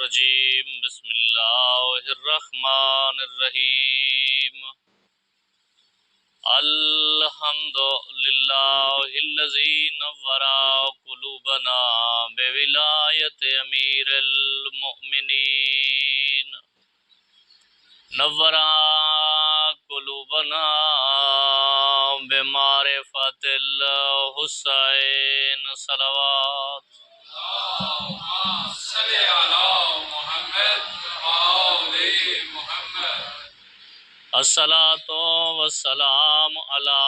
रजीम बिस्मिल्लाहिर्रहमानिर्रहीम अल्हम्दुलिल्लाहिल्लज़ी नव्वरा कुलूबना बिविलायति अमीरिल मुमिनीन नव्वरा कुलूबना बिमारिफतिल हुसैन सलवात अस्सलातो वस्सलाम अला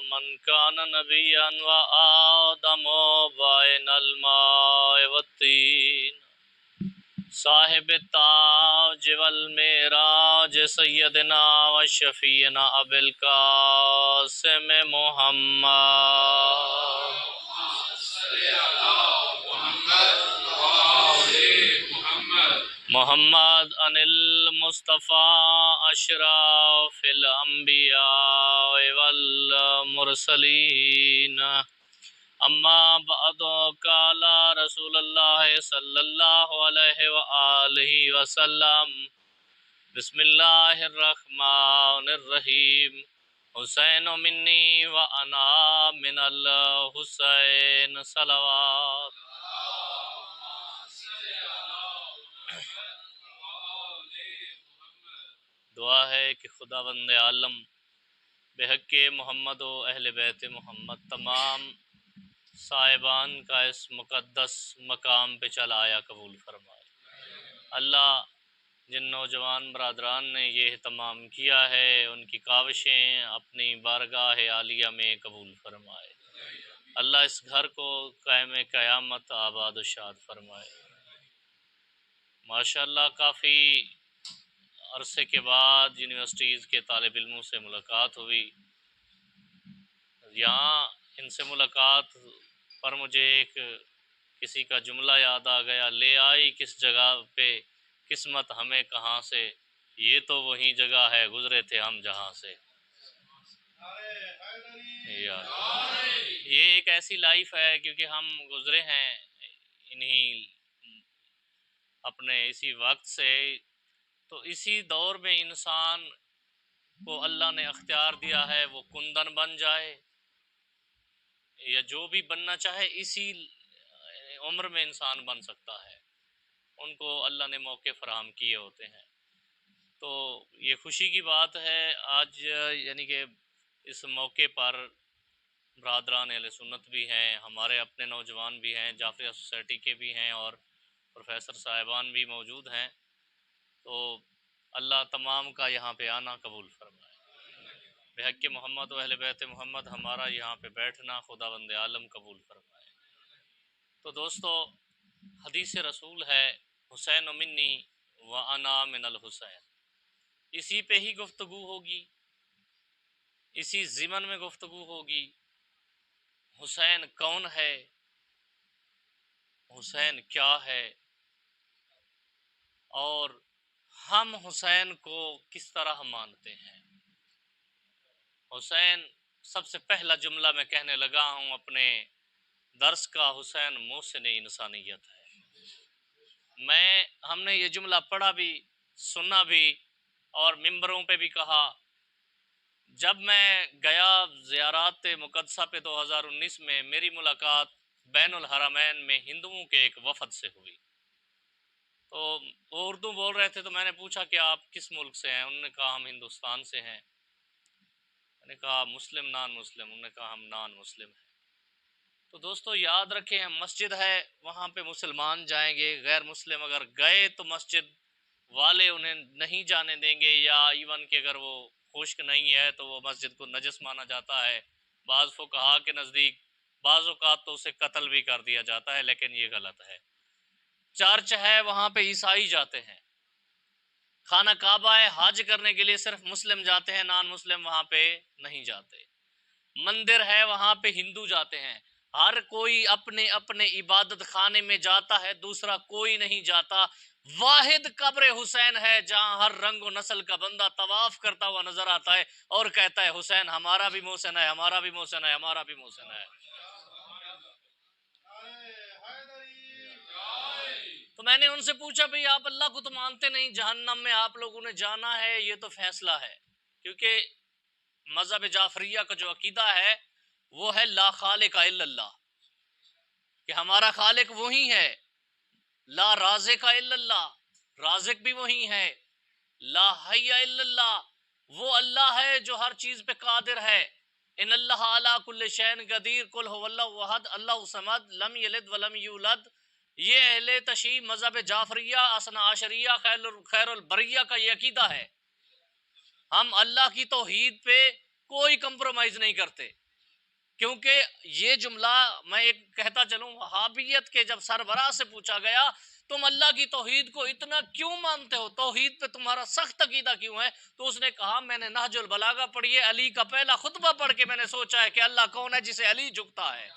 मन कान नबिय्यन व आदमो बैनल माए वत्तीन साहिब ताज वल मेराज सय्यदना व शफीना अबिल कासिम मुहम्मद मोहम्मद अनिल मुस्तफ़ा अशरफिल अंबिया वल मुरसलीन अम्मा बअदो काला रसूलुल्लाह सल्लल्लाहु अलैहि व आलिहि वसल्लम बिस्मिल्लाहिर्रहमानिर्रहीम हुसैन मिन्नी व अना मिनल हुसैन सलवात। दुआ है कि खुदावंद आलम बेहक़ मोहम्मद व अहले बैत मोहम्मद तमाम साहिबान का इस मुक़द्दस मकाम पे चलाया कबूल फरमाए। अल्लाह जिन नौजवान बरदरान ने ये तमाम किया है उनकी काविशें अपनी बारगाह आलिया में कबूल फरमाए। अल्लाह इस घर को क़याम क़यामत आबाद व शाद फरमाए। माशाअल्लाह काफ़ी अरसे के बाद यूनिवर्सिटीज़ के तालिब इल्मों से मुलाकात हुई। यहाँ इनसे मुलाकात पर मुझे एक किसी का जुमला याद आ गया, ले आई किस जगह पे किस्मत हमें कहाँ से, ये तो वही जगह है गुज़रे थे हम जहाँ से। यार ये एक ऐसी लाइफ है क्योंकि हम गुज़रे हैं इन्हीं अपने इसी वक्त से, तो इसी दौर में इंसान को अल्लाह ने अख्तियार दिया है वो कुंदन बन जाए या जो भी बनना चाहे इसी उम्र में इंसान बन सकता है। उनको अल्लाह ने मौके फराहम किए होते हैं। तो ये खुशी की बात है आज यानी कि इस मौके पर बरादरान अहले सुन्नत भी हैं, हमारे अपने नौजवान भी हैं, जाफरिया सोसाइटी के भी हैं और प्रोफेसर साहिबान भी मौजूद हैं। तो अल्लाह तमाम का यहाँ पे आना कबूल फरमाए। बेहक़ मोहम्मद व अहले बैत मोहम्मद हमारा यहाँ पे बैठना खुदावंद आलम कबूल फरमाए। तो दोस्तों हदीस रसूल है हुसैन मिन्नी व अना मिनल हुसैन, इसी पे ही गुफ्तगू होगी, इसी ज़िमन में गुफ्तगू होगी। हुसैन कौन है, हुसैन क्या है और हम हुसैन को किस तरह मानते हैं। हुसैन सबसे पहला जुमला मैं कहने लगा हूँ अपने दर्स का, हुसैन मोहसिन इंसानियत है। हमने ये जुमला पढ़ा भी, सुना भी और मिंबरों पे भी कहा। जब मैं गया ज़ियारत मुक़द्दसा पे 2019 में, मेरी मुलाकात बैनुल हरमैन में हिंदुओं के एक वफ़द से हुई। तो वो उर्दू बोल रहे थे, तो मैंने पूछा कि आप किस मुल्क से हैं। उन्होंने कहा हम हिंदुस्तान से हैं। मैंने कहा मुस्लिम नॉन मुस्लिम, उन्होंने कहा हम नॉन मुस्लिम हैं। तो दोस्तों याद रखें, मस्जिद है वहाँ पे मुसलमान जाएंगे, गैर मुस्लिम अगर गए तो मस्जिद वाले उन्हें नहीं जाने देंगे, या इवन कि अगर वो खुश्क नहीं है तो वो मस्जिद को नजस माना जाता है। बाज़ फुक़हा के नज़दीक बाज़ औक़ात तो उसे कत्ल भी कर दिया जाता है, लेकिन ये गलत है। चर्च है वहाँ पे ईसाई जाते हैं, खाना काबा है हज करने के लिए सिर्फ मुस्लिम जाते हैं, नॉन मुस्लिम वहाँ पे नहीं जाते। मंदिर है वहाँ पे हिंदू जाते हैं। हर कोई अपने अपने इबादत खाने में जाता है, दूसरा कोई नहीं जाता। वाहिद कब्र हुसैन है जहाँ हर रंग व नस्ल का बंदा तवाफ करता हुआ नजर आता है और कहता है हुसैन हमारा भी मोहसिन है, हमारा भी मोहसिन है, हमारा भी मोहसिन है। तो मैंने उनसे पूछा, भाई आप अल्लाह को तो मानते नहीं, जहन्नम में आप लोगों ने जाना है, ये तो फैसला है। क्योंकि मजहब जाफरिया का जो अकीदा है वो है ला खालिक इल्लल्लाह, कि हमारा खालिक वही है। ला राज़िक इल्लल्लाह, राज़िक भी वही है। ला हय्य इल्लल्लाह, वो अल्लाह है जो हर चीज पे कादिर है। इन अल्लाह अला कुल्ले शैन कदीर, कुल हुवल्लाहु अहद, अल्लाहु समद, लम यलिद वलम यूलद। ये अहले तशी मजहब जाफरिया असना आशरिया खैरुल बरिया का ये अकीदा है। हम अल्लाह की तौहीद पे कोई कंप्रोमाइज नहीं करते। क्योंकि ये जुमला मैं एक कहता चलूं, वहाबियत के जब सरबराह से पूछा गया तुम अल्लाह की तौहीद को इतना क्यों मानते हो, तौहीद पे तुम्हारा सख्त अकीदा क्यों है, तो उसने कहा मैंने नहजुल बलागा पढ़ी है, अली का पहला खुतबा पढ़ के मैंने सोचा है कि अल्लाह कौन है जिसे अली झुकता है।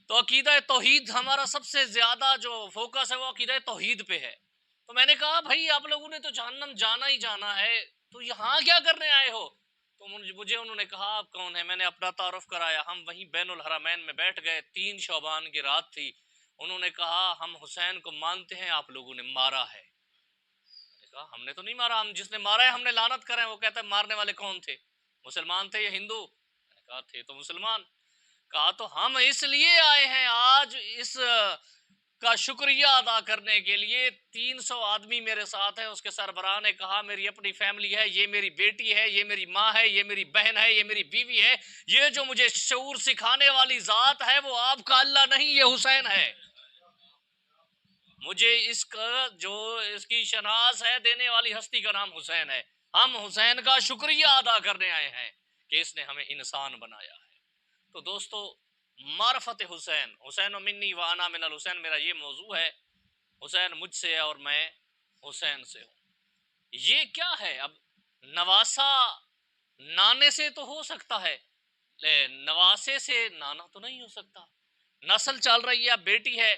तो अकीदा तौहीद हमारा सबसे ज्यादा जो फोकस है वो अकीदा तौहीद पे है। तो मैंने कहा भाई आप लोगों ने तो जहन्नम जाना ही जाना है, तो यहाँ क्या करने आए हो। तो मुझे उन्होंने कहा आप कौन है, मैंने अपना तारुफ कराया। हम वहीं बैनुल हरमैन में बैठ गए, 3 शौबान की रात थी। उन्होंने कहा हम हुसैन को मानते हैं, आप लोगों ने मारा है। मैंने कहा हमने तो नहीं मारा, हम जिसने मारा है हमने लानत करें। वो कहता है मारने वाले कौन थे, मुसलमान थे या हिंदू। मैंने कहा थे तो मुसलमान। कहा तो हम इसलिए आए हैं आज इस का शुक्रिया अदा करने के लिए। 300 आदमी मेरे साथ है। उसके सरबराह ने कहा मेरी अपनी फैमिली है, ये मेरी बेटी है, ये मेरी माँ है, ये मेरी बहन है, ये मेरी बीवी है। ये जो मुझे शऊर सिखाने वाली जात है वो आपका अल्लाह नहीं, ये हुसैन है। मुझे इसका जो इसकी शनास है देने वाली हस्ती का नाम हुसैन है। हम हुसैन का शुक्रिया अदा करने आए हैं कि इसने हमें इंसान बनाया है। तो दोस्तों, मारफत हुसैन, हुसैन मिन्नी व अना मिनल हुसैन, मेरा ये मौजू है। हुसैन मुझसे है और मैं हुसैन से हूँ। ये क्या है, अब नवासा नाने से तो हो सकता है, नवासे से नाना तो नहीं हो सकता। नस्ल चल रही है, बेटी है,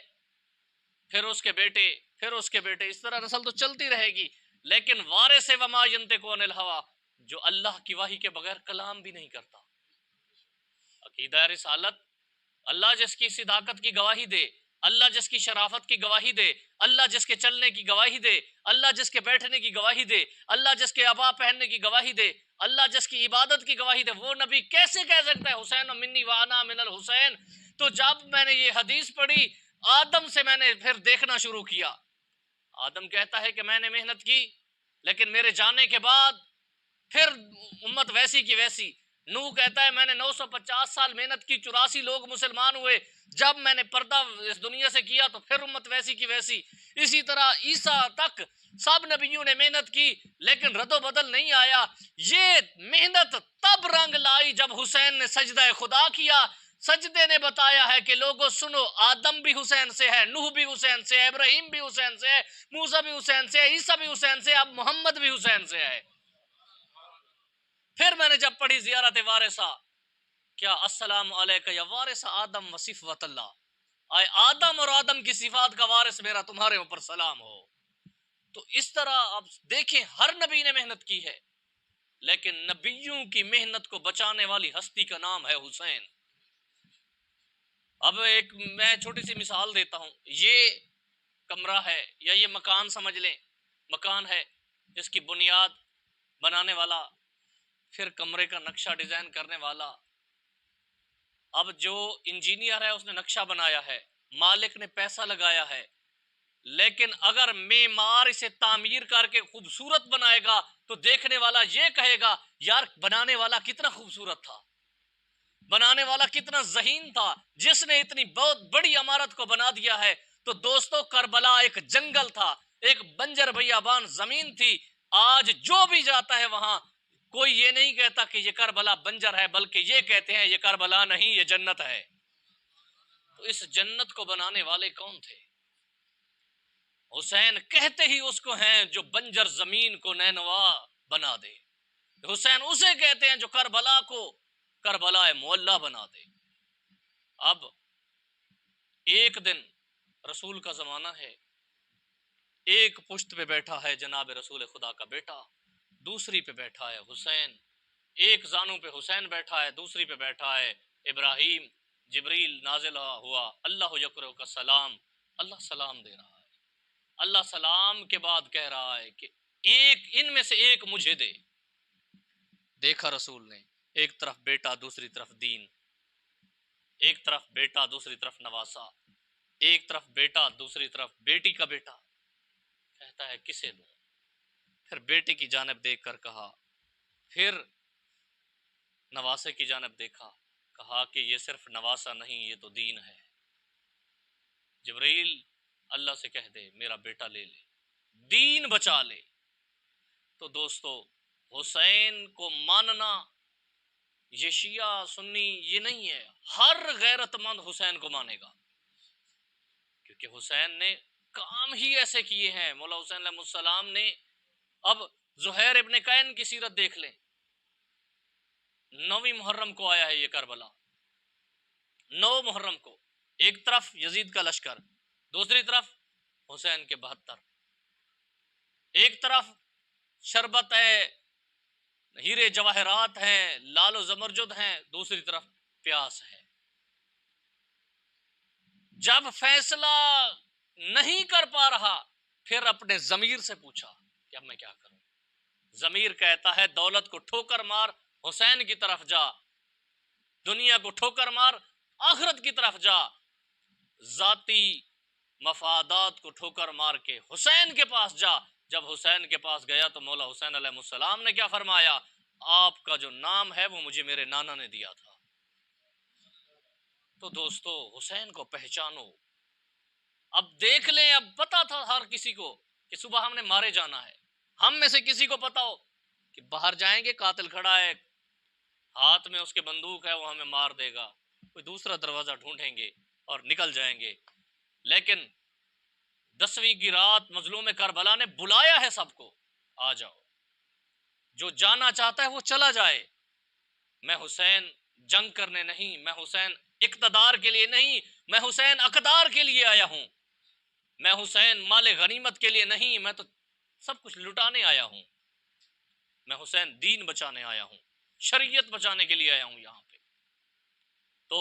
फिर उसके बेटे, फिर उसके बेटे, इस तरह नस्ल तो चलती रहेगी। लेकिन वारिस वमा यंतिकु अनिल हवा, जो अल्लाह की वाही के बगैर कलाम भी नहीं करता। अकीदा रिसालत, अल्लाह जिसकी सिदाकत की गवाही दे, अल्लाह जिसकी शराफत की गवाही दे, अल्लाह जिसके चलने की गवाही दे, अल्लाह जिसके बैठने की गवाही दे, अल्लाह जिसके अबा पहनने की गवाही दे, अल्लाह जिसकी इबादत की गवाही दे, वो नबी कैसे कह सकता है हुसैन मिन्नी वाना मिनल हुसैन। तो जब मैंने ये हदीस पढ़ी, आदम से मैंने फिर देखना शुरू किया। आदम कहता है कि मैंने मेहनत की, लेकिन मेरे जाने के बाद फिर उम्मत वैसी की वैसी। नूह कहता है मैंने 950 साल मेहनत की, 84 लोग मुसलमान हुए, जब मैंने पर्दा इस दुनिया से किया तो फिर उम्मत वैसी की वैसी। इसी तरह ईसा तक सब नबियों ने मेहनत की, लेकिन रद्दो बदल नहीं आया। ये मेहनत तब रंग लाई जब हुसैन ने सजदा खुदा किया। सजदे ने बताया है कि लोगों सुनो, आदम भी हुसैन से है, नूह भी हुसैन से है, इब्राहिम भी हुसैन से है, मूसा भी हुसैन से है, ईसा भी हुसैन से है, अब मोहम्मद भी हुसैन से है। फिर मैंने जब पढ़ी जियारत वारिसा, क्या अस्सलाम अलैका या वारिस आदम व सिफ़वतल्लाह, आए आदम और आदम की सिफात का वारिस मेरा तुम्हारे ऊपर सलाम हो। तो इस तरह आप देखें, हर नबी ने मेहनत की है, लेकिन नबियों की मेहनत को बचाने वाली हस्ती का नाम है हुसैन। अब एक मैं छोटी सी मिसाल देता हूं। ये कमरा है या ये मकान समझ लें, मकान है, इसकी बुनियाद बनाने वाला, फिर कमरे का नक्शा डिजाइन करने वाला। अब जो इंजीनियर है उसने नक्शा बनाया है, मालिक ने पैसा लगाया है, लेकिन अगर मेमार इसे तामीर करके खूबसूरत बनाएगा तो देखने वाला ये कहेगा यार बनाने वाला कितना खूबसूरत था, बनाने वाला कितना ज़हीन था, जिसने इतनी बहुत बड़ी इमारत को बना दिया है। तो दोस्तों, करबला एक जंगल था, एक बंजर बियाबान जमीन थी। आज जो भी जाता है वहां, कोई ये नहीं कहता कि ये करबला बंजर है, बल्कि ये कहते हैं ये करबला नहीं, ये जन्नत है। तो इस जन्नत को बनाने वाले कौन थे? हुसैन कहते ही उसको हैं जो बंजर जमीन को नैनवा बना दे। हुसैन उसे कहते हैं जो करबला को करबला मुअल्ला बना दे। अब एक दिन, रसूल का जमाना है, एक पुश्त पे बैठा है जनाब रसूल खुदा का बेटा, दूसरी पे बैठा है हुसैन। एक जानू पे हुसैन बैठा है, दूसरी पे बैठा है इब्राहिम। जिब्रील नाजिल हुआ, अल्लाह यकरो का सलाम, अल्लाह सलाम दे रहा है। अल्लाह सलाम के बाद कह रहा है कि एक इनमें से एक मुझे दे। देखा रसूल ने, एक तरफ बेटा दूसरी तरफ दीन, एक तरफ बेटा दूसरी तरफ नवासा, एक तरफ बेटा दूसरी तरफ बेटी का बेटा। कहता है किसे दूं? फिर बेटे की जानिब देखकर कहा, फिर नवासे की जानिब देखा, कहा कि ये सिर्फ नवासा नहीं, ये तो दीन है। जिब्रील अल्लाह से कह दे मेरा बेटा ले ले, दीन बचा ले। तो दोस्तों, हुसैन को मानना ये शिया सुन्नी ये नहीं है, हर गैरतमंद हुसैन को मानेगा, क्योंकि हुसैन ने काम ही ऐसे किए हैं। मौला हुसैन अलैहिस्सलाम ने, अब जुहैर इब्ने कैन की सीरत देख लें, 9वीं मुहर्रम को आया है ये करबला, 9 मुहर्रम को। एक तरफ यजीद का लश्कर, दूसरी तरफ हुसैन के 72, एक तरफ शरबत है, हीरे जवाहरात हैं, लालो जमरजुद हैं, दूसरी तरफ प्यास है। जब फैसला नहीं कर पा रहा, फिर अपने जमीर से पूछा कि अब मैं क्या करूं। जमीर कहता है दौलत को ठोकर मार, हुसैन की तरफ जा, दुनिया को ठोकर मार, आखिरत की तरफ जा। जाती मफादात को ठोकर मार के हुसैन के पास जा। जब हुसैन के पास गया तो मौला हुसैन अलैहिस्सलाम ने क्या फरमाया, आपका जो नाम है वो मुझे मेरे नाना ने दिया था। तो दोस्तों, हुसैन को पहचानो। अब देख लें, अब पता था हर किसी को कि सुबह हमने मारे जाना है। हम में से किसी को पता हो कि बाहर जाएंगे, कातिल खड़ा है, हाथ में उसके बंदूक है, वो हमें मार देगा, कोई दूसरा दरवाजा ढूंढेंगे और निकल जाएंगे। लेकिन 10वीं की रात मजलूम करबला ने बुलाया है सबको, आ जाओ। जो जाना चाहता है वो चला जाए। मैं हुसैन जंग करने नहीं, मैं हुसैन इक्तदार के लिए नहीं, मैं हुसैन अकदार के लिए आया हूं। मैं हुसैन माले गनीमत के लिए नहीं, मैं तो सब कुछ लुटाने आया हूं। मैं हुसैन दीन बचाने आया हूं, शरीयत बचाने के लिए आया हूं यहां पे। तो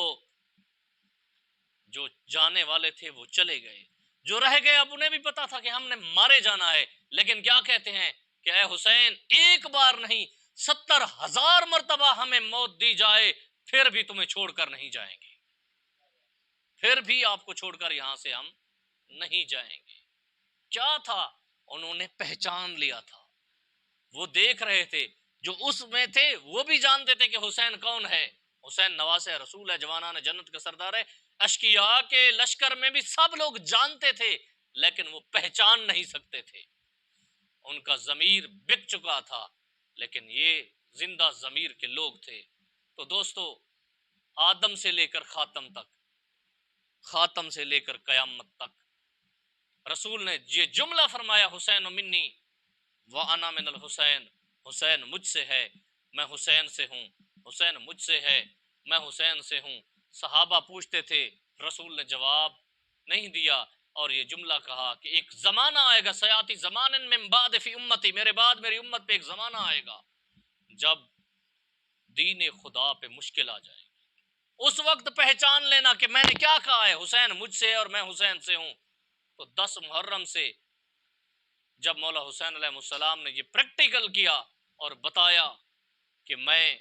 जो जाने वाले थे वो चले गए, जो रह गए अब उन्हें भी पता था कि हमने मारे जाना है। लेकिन क्या कहते हैं कि ऐ हुसैन, एक बार नहीं 70,000 मर्तबा हमें मौत दी जाए, फिर भी तुम्हें छोड़कर नहीं जाएंगे, फिर भी आपको छोड़कर यहां से हम नहीं जाएंगे। क्या था, उन्होंने पहचान लिया था। वो देख रहे थे, जो उसमें थे वो भी जानते थे कि हुसैन कौन है। हुसैन नवासे रसूल है, जवानान जन्नत का सरदार है। अश्किया के लश्कर में भी सब लोग जानते थे, लेकिन वो पहचान नहीं सकते थे। उनका जमीर बिक चुका था, लेकिन ये जिंदा जमीर के लोग थे। तो दोस्तों, आदम से लेकर खातम तक, खातम से लेकर कयामत तक रसूल ने ये जुमला फरमाया, हुसैन मिन्नी व अना मिनल हुसैन, हुसैन मुझसे है, मैं हुसैन से हूँ, हुसैन मुझसे है, मैं हुसैन से हूँ। सहाबा पूछते थे, रसूल ने जवाब नहीं दिया और ये जुमला कहा कि एक जमाना आएगा, सयाती जमानन मिन बाद फी उम्मती, मेरे बाद मेरी उम्मत पे एक जमाना आएगा जब दीन खुदा पे मुश्किल आ जाएगी। उस वक्त पहचान लेना कि मैंने क्या कहा है, हुसैन मुझसे है और मैं हुसैन से हूँ। तो 10 मुहर्रम से जब मौला हुसैन अलैहिस्सलाम ने ये प्रैक्टिकल किया और बताया कि मैं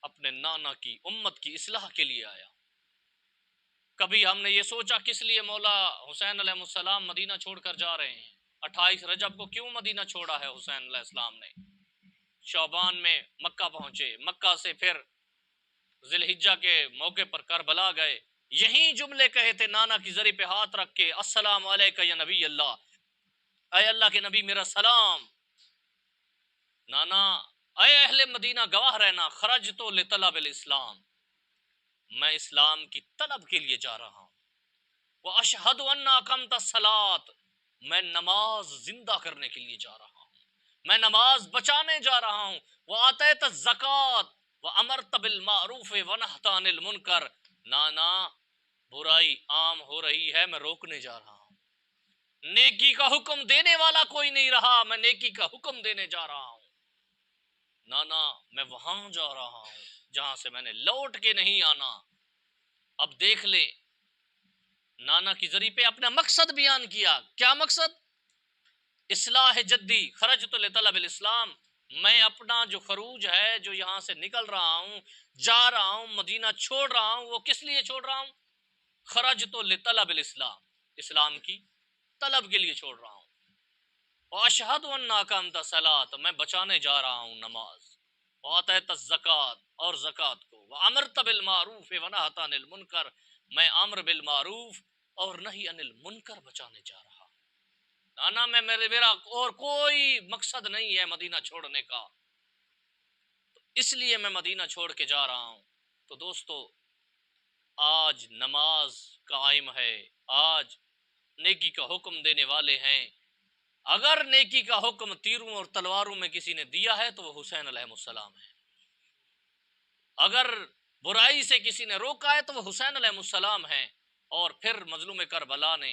अपने नाना की उम्मत की इस्लाह के लिए आया। कभी हमने ये सोचा किस लिए मौला हुसैन अलैहिस्सलाम मदीना छोड़कर जा रहे हैं? 28 रजब को क्यों मदीना छोड़ा है हुसैन अलैहिस्सलाम ने? शौबान में मक्का पहुंचे, मक्का से फिर जिलहिज्जा के मौके पर करबला गए, यही जुमले कहे थे नाना की जरी पे हाथ रख के, अस्सलाम अलैका या नबी अल्लाह, अय अल्लाह के नबी मेरा सलाम। नाना, अय अहले मदीना गवाह रहना, खरज तो ले तलब इस्लाम, मैं इस्लाम की तलब के लिए जा रहा हूँ। वो अशहदु अन्ना अक़मत सलात, मैं नमाज जिंदा करने के लिए जा रहा हूँ, मैं नमाज बचाने जा रहा हूँ। वो आतैत ज़कात व अमरत बिल मारूफ व नहता अनिल मुनकर, नाना बुराई आम हो रही है, मैं रोकने जा रहा हूँ। नेकी का हुक्म देने वाला कोई नहीं रहा, मैं नेकी का हुक्म देने जा रहा हूँ। नाना, मैं वहां जा रहा हूं जहां से मैंने लौट के नहीं आना। अब देख ले, नाना की जरी पे अपना मकसद बयान किया। क्या मकसद? इस्लाह जद्दी खरजतु लितलबिल इस्लाम, मैं अपना जो खरूज है, जो यहाँ से निकल रहा हूँ, जा रहा हूँ, मदीना छोड़ रहा हूँ, वो किस लिए छोड़ रहा हूँ? खरजतु लितलबिल इस्लाम, इस्लाम की तलब के लिए छोड़ रहा हूँ। अशहदु अन्ना अक़ामत सलात, मैं बचाने जा रहा हूँ नमाज। वातैत ज़कात, और ज़कात को। व अमरत बिल मारूफ व नहता अनिल मुनकर, मैं अम्र बिल मारूफ और नही अनिल मुनकर बचाने जा रहा। नाना मैं मेरा और कोई मकसद नहीं है मदीना छोड़ने का, तो इसलिए मैं मदीना छोड़ के जा रहा हूँ। तो दोस्तों, आज नमाज कायम है, आज नेकी का हुक्म देने वाले हैं। अगर नेकी का हुक्म तीरों और तलवारों में किसी ने दिया है तो वो हुसैन अलैहिस्सलाम है। अगर बुराई से किसी ने रोका है तो वो हुसैन अलैहिस्सलाम है। और फिर मजलूम करबला ने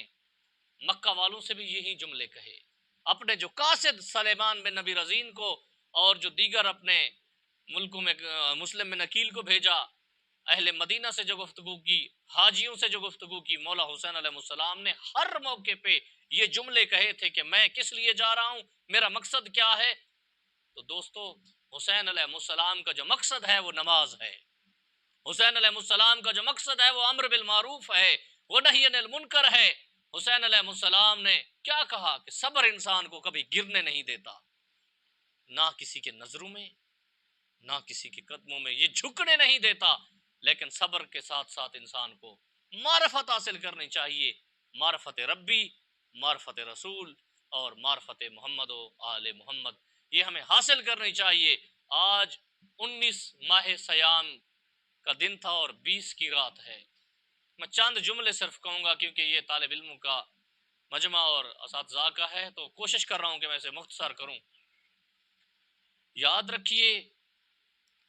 मक्का वालों से भी यही जुमले कहे। अपने जो कासिद सलेमान बिन नबी रजीन को और जो दीगर अपने मुल्कों में मुस्लिम बिन अकील को भेजा, अहले मदीना से जो गुफ्तगू की, हाजियों से जो गुफ्तगू की, मौला हुसैन अलैहिस्सलाम ने हर मौके पे ये जुमले कहे थे कि मैं किस लिए जा रहा हूँ, मेरा मकसद क्या है। तो दोस्तों, हुसैन अलैहिस्सलाम का जो मकसद है वो नमाज है। हुसैन अलैहिस्सलाम का जो मकसद है वो अम्र बिल मारूफ है, वो नही अनिल मुनकर है। हुसैन अलैहिस्सलाम ने क्या कहा कि सब्र इंसान को कभी गिरने नहीं देता, ना किसी के नजरों में, ना किसी के कदमों में ये झुकने नहीं देता। लेकिन सब्र के साथ साथ इंसान को मारफत हासिल करनी चाहिए, मारफत रब्बी, मारफत रसूल और मारफत मोहम्मद आले मोहम्मद, ये हमें हासिल करनी चाहिए। आज 19 माह सयाम का दिन था और 20 की रात है। मैं चंद जुमले सिर्फ कहूँगा क्योंकि ये तालिब इल्मों का मजमा और असातिज़ा का है, तो कोशिश कर रहा हूँ कि मैं इसे मुख्तसर करूँ। याद रखिए,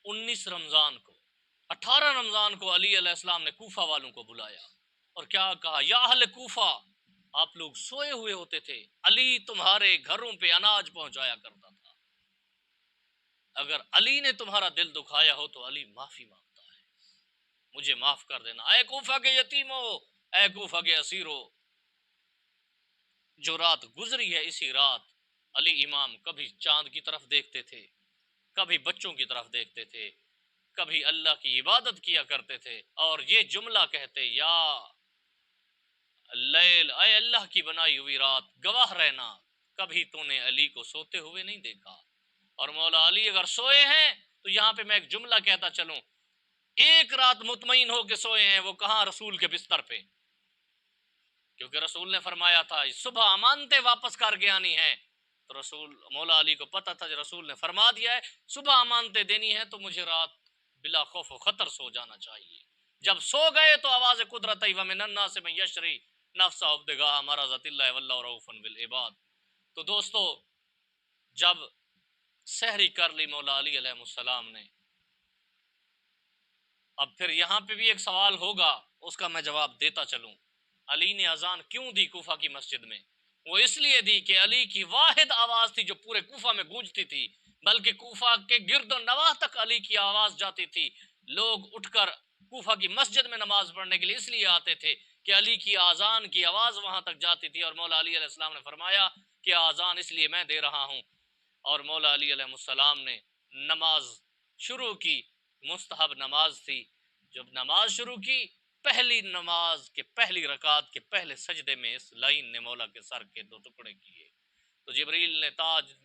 19 रमज़ान को, 18 रमज़ान को अली अलैहिस्सलाम ने कूफा वालों को बुलाया और क्या कहा, या अहले कूफा, आप लोग सोए हुए होते थे, अली तुम्हारे घरों पे अनाज पहुंचाया करता था। अगर अली ने तुम्हारा दिल दुखाया हो तो अली माफी मांगता है, मुझे माफ कर देना। ऐ कूफा के यतीमो, ऐ कूफा के असीरो, जो रात गुजरी है इसी रात अली इमाम कभी चांद की तरफ देखते थे, कभी बच्चों की तरफ देखते थे, कभी अल्लाह की इबादत किया करते थे और ये जुमला कहते, या लैल, ऐ अल्लाह की बनाई हुई रात, गवाह रहना कभी तूने अली को सोते हुए नहीं देखा। और मौला अली अगर सोए हैं तो यहाँ पे मैं एक जुमला कहता चलूं, एक रात मुतमईन होके सोए हैं, वो कहां, रसूल के बिस्तर पे, क्योंकि रसूल ने फरमाया था सुबह अमानतें वापस करके आनी है। तो रसूल, मौला अली को पता था, रसूल ने फरमा दिया है सुबह अमानतें देनी है, तो मुझे रात बिला खौफ व खतर सो जाना चाहिए। जब सो गए तो आवाज कुदरत व मिनन्ना से मैं यशरी नफ्सा उब्दगा हमारा ज़तिल्लाह वल्लाहु रऊफुन बिल इबाद। तो दोस्तों, जब सहरी कर ली मौला अली अलैहिस्सलाम ने, अब फिर यहाँ पे भी एक सवाल होगा, उसका मैं जवाब देता चलूं। अली ने अजान क्यों दी कूफा की मस्जिद में? वो इसलिए दी कि अली की वाहिद आवाज थी जो पूरे कूफा में गूंजती थी, बल्कि कूफा के गिरदो नवाह तक अली की आवाज जाती थी। लोग उठकर कूफा की मस्जिद में नमाज पढ़ने के लिए इसलिए आते थे कि अली की आजान की आवाज वहां तक जाती थी। और मौला अली अलैहिस्सलाम ने फरमाया कि आजान इसलिए मैं दे रहा हूँ। और मौला अली अलैहिस्सलाम ने नमाज शुरू की, मुस्तहब नमाज थी। जब नमाज शुरू की, पहली नमाज के पहली रकात के पहले सजदे में इस लाइन ने मौला के सर के दो टुकड़े किए, तो जिब्रील ने ताज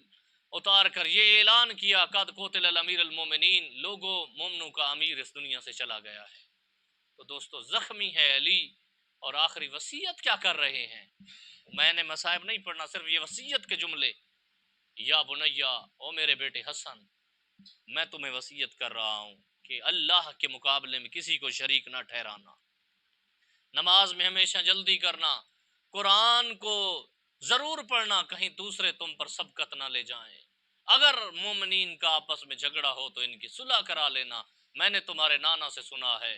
उतार कर ये ऐलान किया, कद कोतिल अमीर अल मोमिनीन, लोगो मोमनों का अमीर इस दुनिया से चला गया है। तो दोस्तों, जख्मी है अली और आखिरी वसीयत क्या कर रहे हैं? मैंने मसाइब नहीं पढ़ना, सिर्फ ये वसीयत के जुमले, या बुनैया, ओ मेरे बेटे हसन, मैं तुम्हें वसीयत कर रहा हूँ कि अल्लाह के मुकाबले में किसी को शरीक ना ठहराना, नमाज में हमेशा जल्दी करना, कुरान को जरूर पढ़ना, कहीं दूसरे तुम पर सबकत ना ले जाएं। अगर मोमिनीन का आपस में झगड़ा हो तो इनकी सुलह करा लेना। मैंने तुम्हारे नाना से सुना है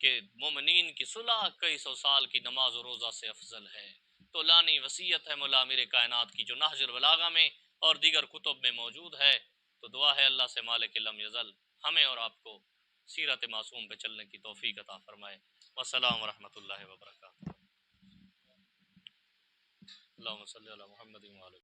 कि मोमिनीन की सुलह कई सौ साल की नमाज और रोज़ा से अफजल है। तो लानी वसीयत है मौला अमीर कायनात की, जो नहजुल बलागा में और दीगर कुतुब में मौजूद है। तो दुआ है अल्लाह से मालिक लम यज़ल हमें और आपको सीरत मासूम पे चलने की तौफीक अता फरमाए। वस्सलाम वरहमतुल्लाहि वबरकातुहू। अल्लाहुम्मा सल्ली अला मुहम्मदिन व अला